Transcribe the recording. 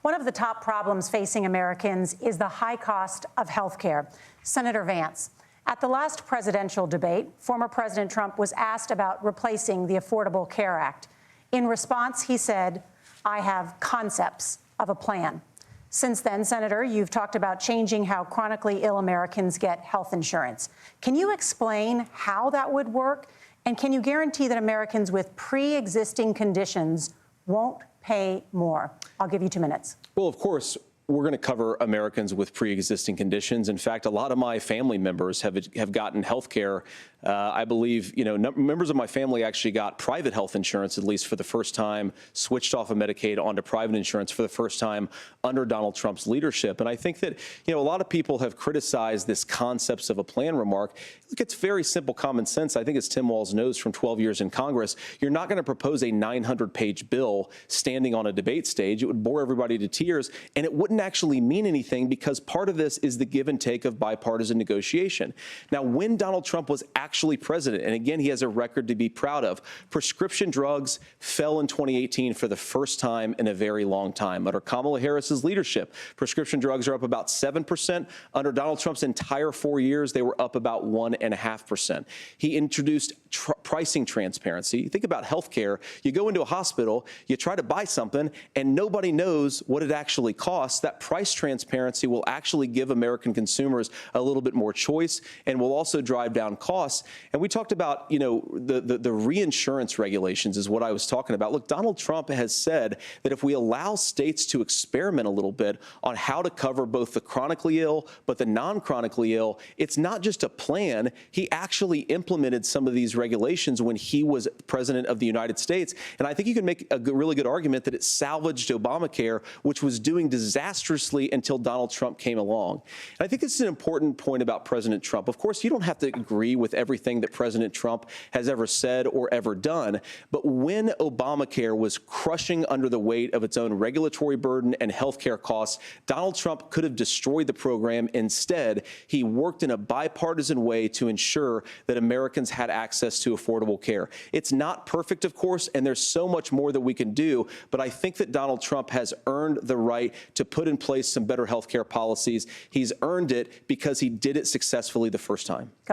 One of the top problems facing Americans is the high cost of health care. Senator Vance, at the last presidential debate, former President Trump was asked about replacing the Affordable Care Act. In response, he said, "I have concepts of a plan." Since then, Senator, you've talked about changing how chronically ill Americans get health insurance. Can you explain how that would work? And can you guarantee that Americans with pre-existing conditions won't pay more? I'll give you 2 minutes. Well, of course, we're going to cover Americans with pre-existing conditions. In fact, a lot of my family members have gotten health care. I believe, members of my family actually got private health insurance, at least for the first time, switched off of Medicaid onto private insurance for the first time under Donald Trump's leadership. And I think that, a lot of people have criticized this concepts of a plan remark. Look, it's very simple common sense. I think as Tim Walz knows from 12 years in Congress, you're not going to propose a 900-page bill standing on a debate stage. It would bore everybody to tears, and it wouldn't actually mean anything because part of this is the give and take of bipartisan negotiation. Now, when Donald Trump was actually president, and again, he has a record to be proud of, prescription drugs fell in 2018 for the first time in a very long time. Under Kamala Harris's leadership, prescription drugs are up about 7%. Under Donald Trump's entire 4 years, they were up about 1.5%. He introduced pricing transparency. Think about healthcare. You go into a hospital, you try to buy something, and nobody knows what it actually costs. That price transparency will actually give American consumers a little bit more choice and will also drive down costs. And we talked about, the reinsurance regulations is what I was talking about. Look, Donald Trump has said that if we allow states to experiment a little bit on how to cover both the chronically ill but the non-chronically ill, it's not just a plan. He actually implemented some of these regulations when he was president of the United States. And I think you can make a really good argument that it salvaged Obamacare, which was doing disastrously until Donald Trump came along. And I think this is an important point about President Trump. Of course, you don't have to agree with everything that President Trump has ever said or ever done. But when Obamacare was crushing under the weight of its own regulatory burden and health care costs, Donald Trump could have destroyed the program. Instead, he worked in a bipartisan way to ensure that Americans had access to affordable care. It's not perfect, of course, and there's so much more that we can do. But I think that Donald Trump has earned the right to put in place some better health care policies. He's earned it because he did it successfully the first time.